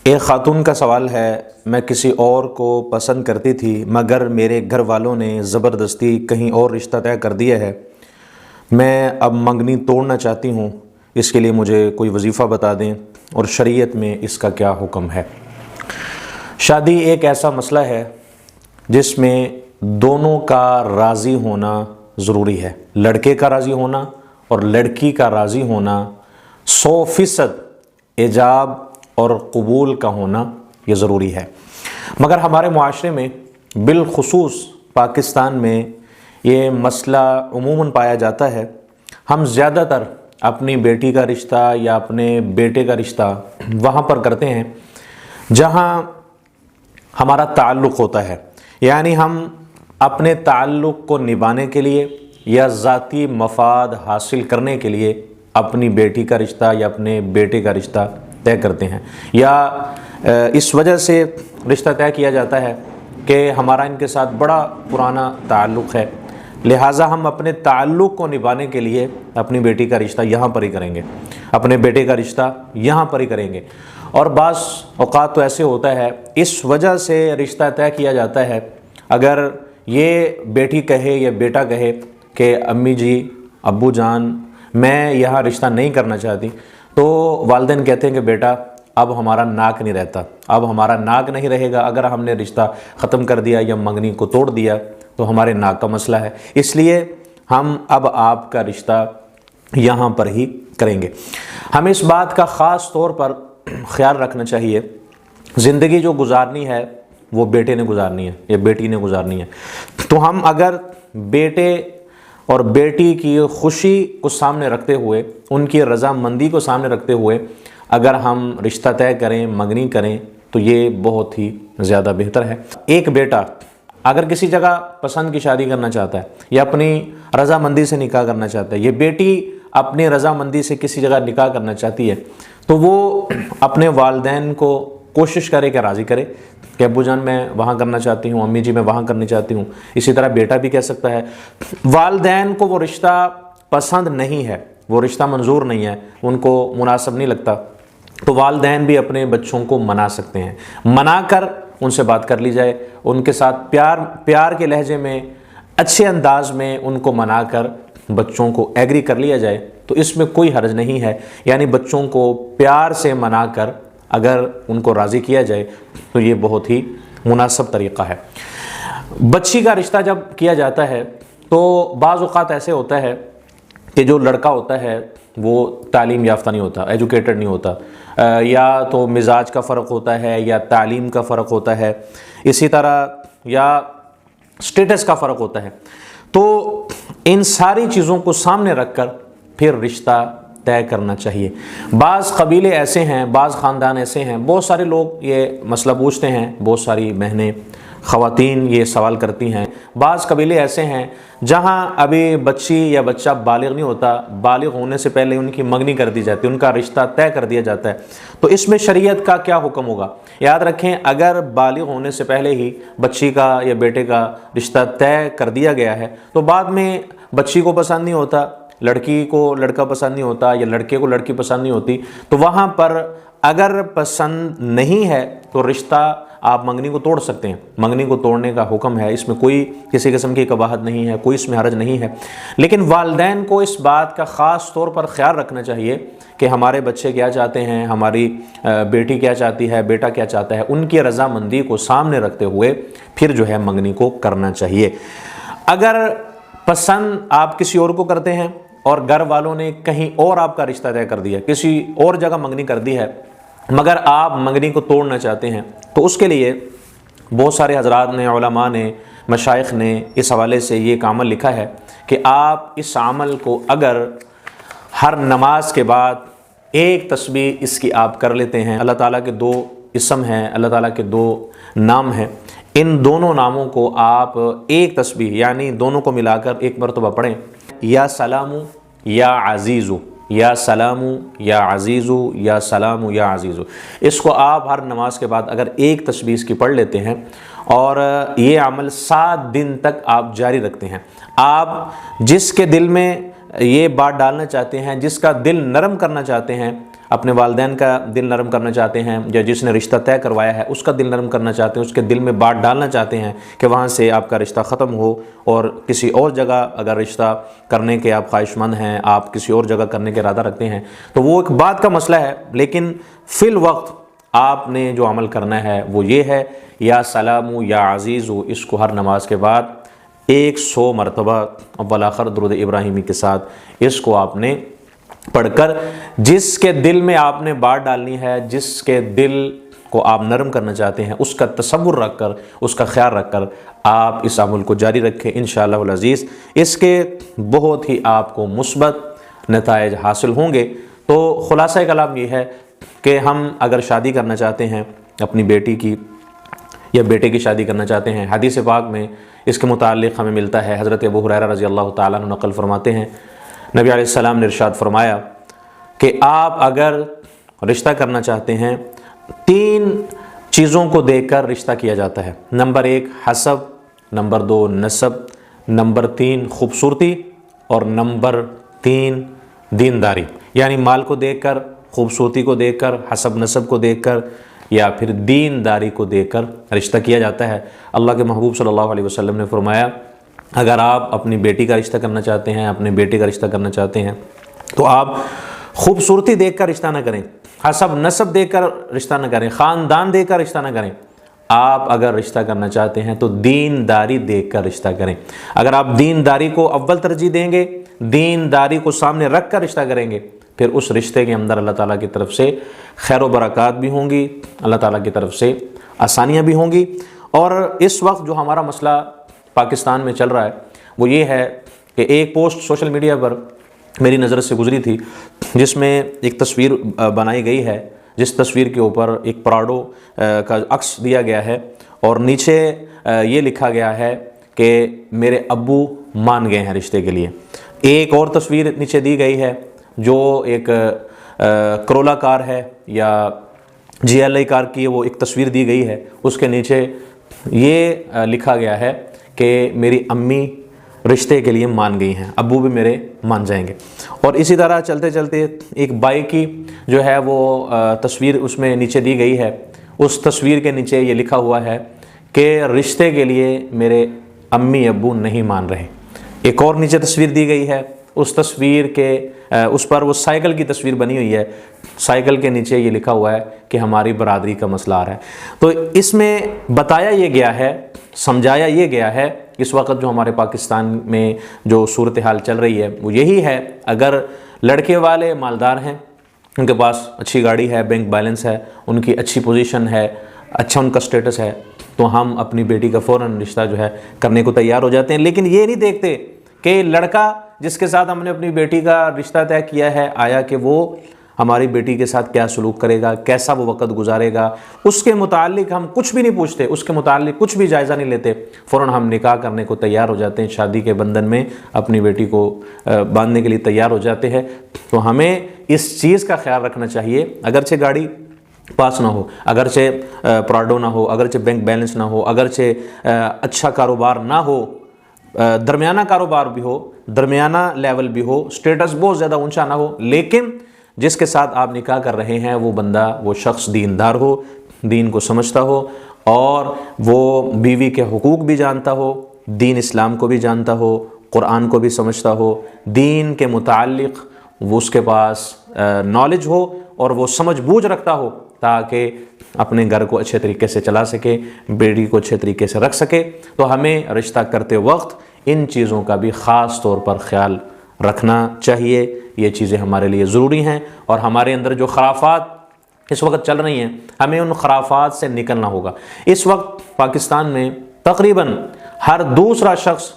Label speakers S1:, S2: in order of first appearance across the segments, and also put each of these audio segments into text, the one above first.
S1: ایک خاتون کا سوال ہے، میں کسی اور کو پسند کرتی تھی مگر میرے گھر والوں نے زبردستی کہیں اور رشتہ طے کر دیا ہے۔ میں اب منگنی توڑنا چاہتی ہوں، اس کے لیے مجھے کوئی وظیفہ بتا دیں اور شریعت میں اس کا کیا حکم ہے؟ شادی ایک ایسا مسئلہ ہے جس میں دونوں کا راضی ہونا ضروری ہے، لڑکے کا راضی ہونا اور لڑکی کا راضی ہونا 100% ایجاب اور قبول کا ہونا یہ ضروری ہے۔ مگر ہمارے معاشرے میں بالخصوص پاکستان میں یہ مسئلہ عموماً پایا جاتا ہے۔ ہم زیادہ تر اپنی بیٹی کا رشتہ یا اپنے بیٹے کا رشتہ وہاں پر کرتے ہیں جہاں ہمارا تعلق ہوتا ہے، یعنی ہم اپنے تعلق کو نبھانے کے لیے یا ذاتی مفاد حاصل کرنے کے لیے اپنی بیٹی کا رشتہ یا اپنے بیٹے کا رشتہ طے کرتے ہیں، یا اس وجہ سے رشتہ طے کیا جاتا ہے کہ ہمارا ان کے ساتھ بڑا پرانا تعلق ہے، لہٰذا ہم اپنے تعلق کو نبھانے کے لیے اپنی بیٹی کا رشتہ یہاں پر ہی کریں گے، اپنے بیٹے کا رشتہ یہاں پر ہی کریں گے۔ اور بعض اوقات تو ایسے ہوتا ہے اس وجہ سے رشتہ طے کیا جاتا ہے، اگر یہ بیٹی کہے یا بیٹا کہے کہ امی جی ابو جان میں یہاں رشتہ نہیں کرنا چاہتی، تو والدین کہتے ہیں کہ بیٹا اب ہمارا ناک نہیں رہتا، اب ہمارا ناک نہیں رہے گا، اگر ہم نے رشتہ ختم کر دیا یا منگنی کو توڑ دیا تو ہمارے ناک کا مسئلہ ہے، اس لیے ہم اب آپ کا رشتہ یہاں پر ہی کریں گے۔ ہمیں اس بات کا خاص طور پر خیال رکھنا چاہیے، زندگی جو گزارنی ہے وہ بیٹے نے گزارنی ہے یا بیٹی نے گزارنی ہے، تو ہم اگر بیٹے اور بیٹی کی خوشی کو سامنے رکھتے ہوئے، ان کی رضامندی کو سامنے رکھتے ہوئے اگر ہم رشتہ طے کریں، منگنی کریں تو یہ بہت ہی زیادہ بہتر ہے۔ ایک بیٹا اگر کسی جگہ پسند کی شادی کرنا چاہتا ہے یا اپنی رضامندی سے نکاح کرنا چاہتا ہے، یہ بیٹی اپنی رضامندی سے کسی جگہ نکاح کرنا چاہتی ہے، تو وہ اپنے والدین کو کوشش کرے کہ راضی کرے کہ ابو جان میں وہاں کرنا چاہتی ہوں، امی جی میں وہاں کرنی چاہتی ہوں۔ اسی طرح بیٹا بھی کہہ سکتا ہے۔ والدین کو وہ رشتہ پسند نہیں ہے، وہ رشتہ منظور نہیں ہے، ان کو مناسب نہیں لگتا، تو والدین بھی اپنے بچوں کو منا سکتے ہیں، منا کر ان سے بات کر لی جائے، ان کے ساتھ پیار کے لہجے میں اچھے انداز میں ان کو منا کر بچوں کو ایگری کر لیا جائے تو اس میں کوئی حرج نہیں ہے، یعنی بچوں کو پیار سے منا کر اگر ان کو راضی کیا جائے تو یہ بہت ہی مناسب طریقہ ہے۔ بچی کا رشتہ جب کیا جاتا ہے تو بعض اوقات ایسے ہوتا ہے کہ جو لڑکا ہوتا ہے وہ تعلیم یافتہ نہیں ہوتا، ایجوکیٹڈ نہیں ہوتا، یا تو مزاج کا فرق ہوتا ہے یا تعلیم کا فرق ہوتا ہے، اسی طرح یا سٹیٹس کا فرق ہوتا ہے، تو ان ساری چیزوں کو سامنے رکھ کر پھر رشتہ طے کرنا چاہیے۔ بعض قبیلے ایسے ہیں، بعض خاندان ایسے ہیں، بہت سارے لوگ یہ مسئلہ پوچھتے ہیں، بہت ساری بہنیں خواتین یہ سوال کرتی ہیں، بعض قبیلے ایسے ہیں جہاں ابھی بچی یا بچہ بالغ نہیں ہوتا، بالغ ہونے سے پہلے ان کی منگنی کر دی جاتی ہے، ان کا رشتہ طے کر دیا جاتا ہے، تو اس میں شریعت کا کیا حکم ہوگا؟ یاد رکھیں، اگر بالغ ہونے سے پہلے ہی بچی کا یا بیٹے کا رشتہ طے کر دیا گیا ہے تو بعد میں بچی کو پسند نہیں ہوتا، لڑکی کو لڑکا پسند نہیں ہوتا یا لڑکے کو لڑکی پسند نہیں ہوتی، تو وہاں پر اگر پسند نہیں ہے تو رشتہ آپ منگنی کو توڑ سکتے ہیں، منگنی کو توڑنے کا حکم ہے، اس میں کوئی کسی قسم کی قباحت نہیں ہے، کوئی اس میں حرج نہیں ہے، لیکن والدین کو اس بات کا خاص طور پر خیال رکھنا چاہیے کہ ہمارے بچے کیا چاہتے ہیں، ہماری بیٹی کیا چاہتی ہے، بیٹا کیا چاہتا ہے، ان کی رضامندی کو سامنے رکھتے ہوئے پھر جو ہے منگنی کو کرنا چاہیے۔ اگر پسند آپ کسی اور کو کرتے ہیں اور گھر والوں نے کہیں اور آپ کا رشتہ طے کر دیا، کسی اور جگہ منگنی کر دی ہے، مگر آپ منگنی کو توڑنا چاہتے ہیں، تو اس کے لیے بہت سارے حضرات نے، علماء نے، مشائخ نے اس حوالے سے یہ ایک عمل لکھا ہے کہ آپ اس عمل کو اگر ہر نماز کے بعد ایک تسبیح اس کی آپ کر لیتے ہیں، اللہ تعالیٰ کے 2 اسم ہیں، اللہ تعالیٰ کے 2 نام ہیں، ان دونوں ناموں کو آپ ایک تسبیح یعنی دونوں کو ملا کر ایک مرتبہ پڑھیں، یا سلامو یا عزیزو، یا سلامو یا عزیزو، یا سلامو یا عزیزو، اس کو آپ ہر نماز کے بعد اگر ایک تسبیح اس کی پڑھ لیتے ہیں اور یہ عمل 7 دن تک آپ جاری رکھتے ہیں، آپ جس کے دل میں یہ بات ڈالنا چاہتے ہیں، جس کا دل نرم کرنا چاہتے ہیں، اپنے والدین کا دل نرم کرنا چاہتے ہیں، یا جس نے رشتہ طے کروایا ہے اس کا دل نرم کرنا چاہتے ہیں، اس کے دل میں بات ڈالنا چاہتے ہیں کہ وہاں سے آپ کا رشتہ ختم ہو اور کسی اور جگہ اگر رشتہ کرنے کے آپ خواہش مند ہیں، آپ کسی اور جگہ کرنے کے ارادہ رکھتے ہیں، تو وہ ایک بات کا مسئلہ ہے، لیکن فی الوقت آپ نے جو عمل کرنا ہے وہ یہ ہے، یا سلامو یا عزیزو، اس کو ہر نماز کے بعد 100 مرتبہ اول آخر درود ابراہیمی کے ساتھ اس کو آپ نے پڑھ کر، جس کے دل میں آپ نے بات ڈالنی ہے، جس کے دل کو آپ نرم کرنا چاہتے ہیں، اس کا تصور رکھ کر، اس کا خیال رکھ کر آپ اس عمل کو جاری رکھیں انشاءاللہ العزیز۔ اس کے بہت ہی آپ کو مثبت نتائج حاصل ہوں گے۔ تو خلاصہ کلام یہ ہے کہ ہم اگر شادی کرنا چاہتے ہیں اپنی بیٹی کی یا بیٹے کی شادی کرنا چاہتے ہیں، حدیث پاک میں اس کے متعلق ہمیں ملتا ہے، حضرت ابو ہریرہ رضی اللہ تعالیٰ عنہ نقل فرماتے ہیں، نبی علیہ السلام نے ارشاد فرمایا کہ آپ اگر رشتہ کرنا چاہتے ہیں 3 چیزوں کو دیکھ کر رشتہ کیا جاتا ہے۔ نمبر 1 حسب، نمبر 2 نسب، نمبر 3 خوبصورتی، اور نمبر 3 دینداری۔ یعنی مال کو دیکھ کر، خوبصورتی کو دیکھ کر، حسب نسب کو دیکھ کر، یا پھر دینداری کو دیکھ کر رشتہ کیا جاتا ہے۔ اللہ کے محبوب صلی اللہ علیہ وسلم نے فرمایا اگر آپ اپنی بیٹی کا رشتہ کرنا چاہتے ہیں، اپنے بیٹے کا رشتہ کرنا چاہتے ہیں، تو آپ خوبصورتی دیکھ کر رشتہ نہ کریں، حسب نسب دیکھ کر رشتہ نہ کریں، خاندان دیکھ کر رشتہ نہ کریں۔ آپ اگر رشتہ کرنا چاہتے ہیں تو دینداری دیکھ کر رشتہ کریں۔ اگر آپ دینداری کو اول ترجیح دیں گے، دینداری کو سامنے رکھ کر رشتہ کریں گے، پھر اس رشتے کے اندر اللہ تعالیٰ کی طرف سے خیر و برکات بھی ہوں گی، اللہ تعالیٰ کی طرف سے آسانیاں بھی ہوں گی۔ اور اس وقت جو ہمارا مسئلہ پاکستان میں چل رہا ہے وہ یہ ہے کہ ایک پوسٹ سوشل میڈیا پر میری نظر سے گزری تھی، جس میں ایک تصویر بنائی گئی ہے، جس تصویر کے اوپر ایک پراڈو کا عکس دیا گیا ہے، اور نیچے یہ لکھا گیا ہے کہ میرے ابو مان گئے ہیں رشتے کے لیے۔ ایک اور تصویر نیچے دی گئی ہے جو ایک کرولا کار ہے یا GLI کار کی وہ ایک تصویر دی گئی ہے، اس کے نیچے یہ لکھا گیا ہے کہ میری امی رشتے کے لیے مان گئی ہیں، ابو بھی میرے مان جائیں گے۔ اور اسی طرح چلتے چلتے ایک بائک کی جو ہے وہ تصویر اس میں نیچے دی گئی ہے، اس تصویر کے نیچے یہ لکھا ہوا ہے کہ رشتے کے لیے میرے امی ابو نہیں مان رہے۔ ایک اور نیچے تصویر دی گئی ہے، اس تصویر کے اس پر وہ سائیکل کی تصویر بنی ہوئی ہے، سائیکل کے نیچے یہ لکھا ہوا ہے کہ ہماری برادری کا مسئلہ آ رہا ہے۔ تو اس میں بتایا یہ گیا ہے، سمجھایا یہ گیا ہے، اس وقت جو ہمارے پاکستان میں جو صورتحال چل رہی ہے وہ یہی ہے، اگر لڑکے والے مالدار ہیں، ان کے پاس اچھی گاڑی ہے، بینک بیلنس ہے، ان کی اچھی پوزیشن ہے، اچھا ان کا سٹیٹس ہے، تو ہم اپنی بیٹی کا فوراً رشتہ جو ہے کرنے کو تیار ہو جاتے ہیں۔ لیکن یہ نہیں دیکھتے کہ لڑکا جس کے ساتھ ہم نے اپنی بیٹی کا رشتہ طے کیا ہے، آیا کہ وہ ہماری بیٹی کے ساتھ کیا سلوک کرے گا، کیسا وہ وقت گزارے گا، اس کے متعلق ہم کچھ بھی نہیں پوچھتے، اس کے متعلق کچھ بھی جائزہ نہیں لیتے، فوراً ہم نکاح کرنے کو تیار ہو جاتے ہیں، شادی کے بندھن میں اپنی بیٹی کو باندھنے کے لیے تیار ہو جاتے ہیں۔ تو ہمیں اس چیز کا خیال رکھنا چاہیے، اگرچہ گاڑی پاس نہ ہو، اگرچہ پراڈو نہ ہو، اگرچہ بینک بیلنس نہ ہو، اگرچہ اچھا کاروبار نہ ہو، درمیانہ کاروبار بھی ہو، درمیانہ لیول بھی ہو، سٹیٹس بہت زیادہ اونچا نہ ہو، لیکن جس کے ساتھ آپ نکاح کر رہے ہیں وہ بندہ، وہ شخص دیندار ہو، دین کو سمجھتا ہو، اور وہ بیوی کے حقوق بھی جانتا ہو، دین اسلام کو بھی جانتا ہو، قرآن کو بھی سمجھتا ہو، دین کے متعلق وہ اس کے پاس نالج ہو اور وہ سمجھ بوجھ رکھتا ہو، تاکہ اپنے گھر کو اچھے طریقے سے چلا سکے، بیٹی کو اچھے طریقے سے رکھ سکے۔ تو ہمیں رشتہ کرتے وقت ان چیزوں کا بھی خاص طور پر خیال رکھنا چاہیے، یہ چیزیں ہمارے لیے ضروری ہیں۔ اور ہمارے اندر جو خرافات اس وقت چل رہی ہیں، ہمیں ان خرافات سے نکلنا ہوگا۔ اس وقت پاکستان میں تقریباً ہر دوسرا شخص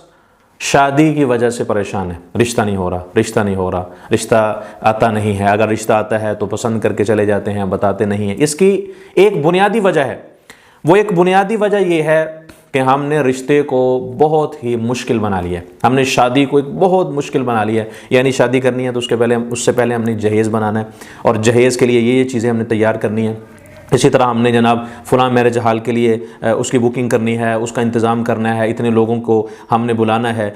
S1: شادی کی وجہ سے پریشان ہے، رشتہ نہیں ہو رہا، رشتہ نہیں ہو رہا، رشتہ آتا نہیں ہے، اگر رشتہ آتا ہے تو پسند کر کے چلے جاتے ہیں، بتاتے نہیں ہیں۔ اس کی ایک بنیادی وجہ ہے، وہ ایک بنیادی وجہ یہ ہے کہ ہم نے رشتے کو بہت ہی مشکل بنا لیا ہے، ہم نے شادی کو ایک بہت مشکل بنا لیا ہے۔ یعنی شادی کرنی ہے تو اس سے پہلے ہم نے جہیز بنانا ہے، اور جہیز کے لیے یہ چیزیں ہم نے تیار کرنی ہیں۔ اسی طرح ہم نے جناب فلاں میرج ہال کے لیے اس کی بکنگ کرنی ہے، اس کا انتظام کرنا ہے، اتنے لوگوں کو ہم نے بلانا ہے۔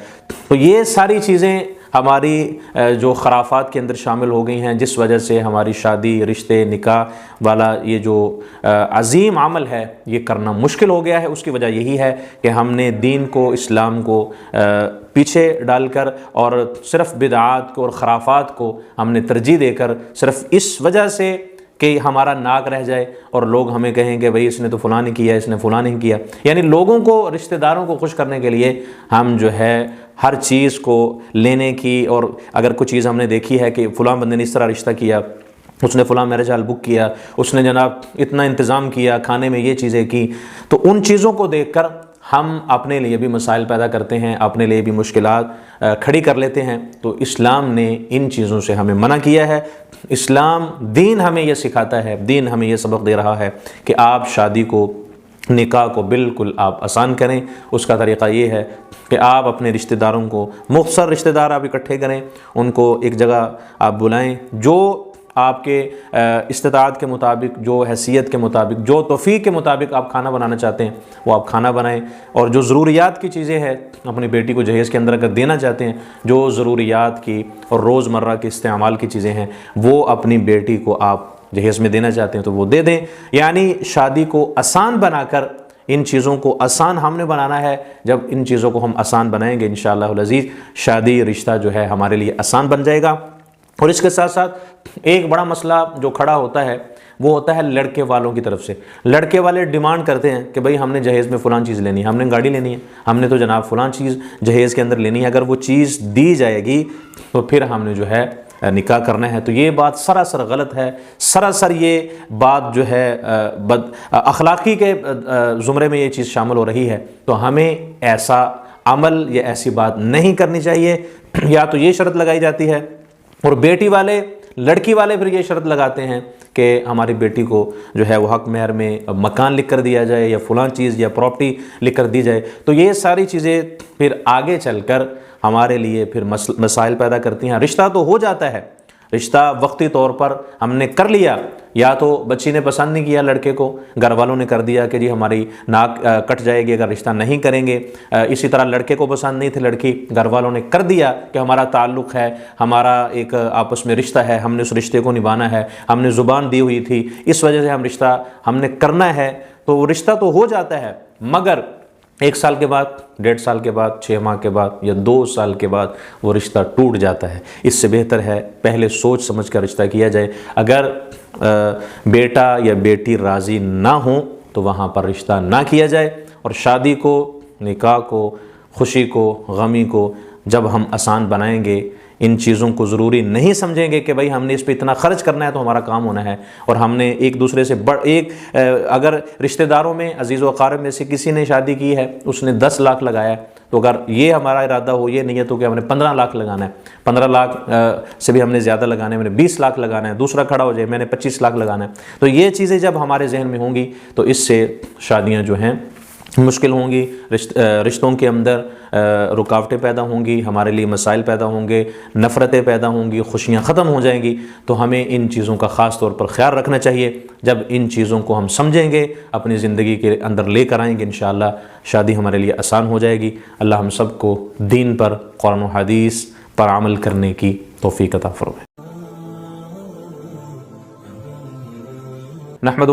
S1: تو یہ ساری چیزیں ہماری جو خرافات کے اندر شامل ہو گئی ہیں، جس وجہ سے ہماری شادی، رشتے، نکاح والا یہ جو عظیم عمل ہے یہ کرنا مشکل ہو گیا ہے، اس کی وجہ یہی ہے کہ ہم نے دین کو، اسلام کو پیچھے ڈال کر اور صرف بدعات کو اور خرافات کو ہم نے ترجیح دے کر صرف اس وجہ سے کہ ہمارا ناک رہ جائے اور لوگ ہمیں کہیں کہ بھئی اس نے تو فلاں نہیں کیا، اس نے فلاں نہیں کیا، یعنی لوگوں کو، رشتہ داروں کو خوش کرنے کے لیے ہم جو ہے ہر چیز کو لینے کی، اور اگر کوئی چیز ہم نے دیکھی ہے کہ فلاں بندے نے اس طرح رشتہ کیا، اس نے فلاں میرج ہال بک کیا، اس نے جناب اتنا انتظام کیا، کھانے میں یہ چیزیں کی، تو ان چیزوں کو دیکھ کر ہم اپنے لیے بھی مسائل پیدا کرتے ہیں، اپنے لیے بھی مشکلات کھڑی کر لیتے ہیں۔ تو اسلام نے ان چیزوں سے ہمیں منع کیا ہے۔ اسلام دین ہمیں یہ سکھاتا ہے، دین ہمیں یہ سبق دے رہا ہے کہ آپ شادی کو، نکاح کو بالکل آپ آسان کریں۔ اس کا طریقہ یہ ہے کہ آپ اپنے رشتہ داروں کو، مختصر رشتہ دار آپ اکٹھے کریں، ان کو ایک جگہ آپ بلائیں، جو آپ کے استطاعت کے مطابق، جو حیثیت کے مطابق، جو توفیق کے مطابق آپ کھانا بنانا چاہتے ہیں وہ آپ کھانا بنائیں، اور جو ضروریات کی چیزیں ہیں اپنی بیٹی کو جہیز کے اندر اگر دینا چاہتے ہیں، جو ضروریات کی اور روزمرہ کے استعمال کی چیزیں ہیں وہ اپنی بیٹی کو آپ جہیز میں دینا چاہتے ہیں تو وہ دے دیں۔ یعنی شادی کو آسان بنا کر، ان چیزوں کو آسان ہم نے بنانا ہے۔ جب ان چیزوں کو ہم آسان بنائیں گے انشاءاللہ العزیز، شادی رشتہ جو ہے ہمارے لیے آسان بن جائے گا۔ اور اس کے ساتھ ساتھ ایک بڑا مسئلہ جو کھڑا ہوتا ہے وہ ہوتا ہے لڑکے والوں کی طرف سے۔ لڑکے والے ڈیمانڈ کرتے ہیں کہ بھئی ہم نے جہیز میں فلان چیز لینی ہے، ہم نے گاڑی لینی ہے، ہم نے تو جناب فلان چیز جہیز کے اندر لینی ہے، اگر وہ چیز دی جائے گی تو پھر ہم نے جو ہے نکاح کرنا ہے۔ تو یہ بات سراسر غلط ہے، سراسر یہ بات جو ہے اخلاقی کے زمرے میں یہ چیز شامل ہو رہی ہے۔ تو ہمیں ایسا عمل یا ایسی بات نہیں کرنی چاہیے۔ یا تو یہ شرط لگائی جاتی ہے، اور بیٹی والے، لڑکی والے پھر یہ شرط لگاتے ہیں کہ ہماری بیٹی کو جو ہے وہ حق مہر میں مکان لکھ کر دیا جائے، یا فلاں چیز یا پراپرٹی لکھ کر دی جائے۔ تو یہ ساری چیزیں پھر آگے چل کر ہمارے لیے پھر مسائل پیدا کرتی ہیں۔ رشتہ تو ہو جاتا ہے، رشتہ وقتی طور پر ہم نے کر لیا، یا تو بچی نے پسند نہیں کیا لڑکے کو، گھر والوں نے کر دیا کہ جی ہماری ناک کٹ جائے گی اگر رشتہ نہیں کریں گے۔ اسی طرح لڑکے کو پسند نہیں تھی لڑکی، گھر والوں نے کر دیا کہ ہمارا تعلق ہے، ہمارا ایک آپس میں رشتہ ہے، ہم نے اس رشتے کو نبھانا ہے، ہم نے زبان دی ہوئی تھی، اس وجہ سے ہم نے کرنا ہے۔ تو وہ رشتہ تو ہو جاتا ہے، مگر 1 سال کے بعد، 1.5 سال کے بعد، 6 ماہ کے بعد یا 2 سال کے بعد وہ رشتہ ٹوٹ جاتا ہے۔ اس سے بہتر ہے پہلے سوچ سمجھ کر رشتہ کیا جائے۔ اگر بیٹا یا بیٹی راضی نہ ہوں تو وہاں پر رشتہ نہ کیا جائے۔ اور شادی کو، نکاح کو، خوشی کو، غمی کو جب ہم آسان بنائیں گے، ان چیزوں کو ضروری نہیں سمجھیں گے کہ بھئی ہم نے اس پہ اتنا خرچ کرنا ہے تو ہمارا کام ہونا ہے، اور ہم نے ایک دوسرے سے اگر رشتہ داروں میں، عزیز و اقارب میں سے کسی نے شادی کی ہے، اس نے 10 لاکھ لگایا، تو اگر یہ ہمارا ارادہ ہو، یہ نیت ہو کہ ہم نے 15 لاکھ لگانا ہے، 15 لاکھ سے بھی ہم نے زیادہ لگانا ہے، میں نے 20 لاکھ لگانا ہے، دوسرا کھڑا ہو جائے میں نے 25 لاکھ لگانا ہے، تو یہ چیزیں جب ہمارے ذہن میں ہوں گی تو اس سے شادیاں جو ہیں مشکل ہوں گی، رشتوں کے اندر رکاوٹیں پیدا ہوں گی، ہمارے لیے مسائل پیدا ہوں گے، نفرتیں پیدا ہوں گی، خوشیاں ختم ہو جائیں گی۔ تو ہمیں ان چیزوں کا خاص طور پر خیال رکھنا چاہیے۔ جب ان چیزوں کو ہم سمجھیں گے، اپنی زندگی کے اندر لے کر آئیں گے، انشاءاللہ شادی ہمارے لیے آسان ہو جائے گی۔ اللہ ہم سب کو دین پر، قرآن و حدیث پر عمل کرنے کی توفیق عطا فرمائے۔ نحمدہ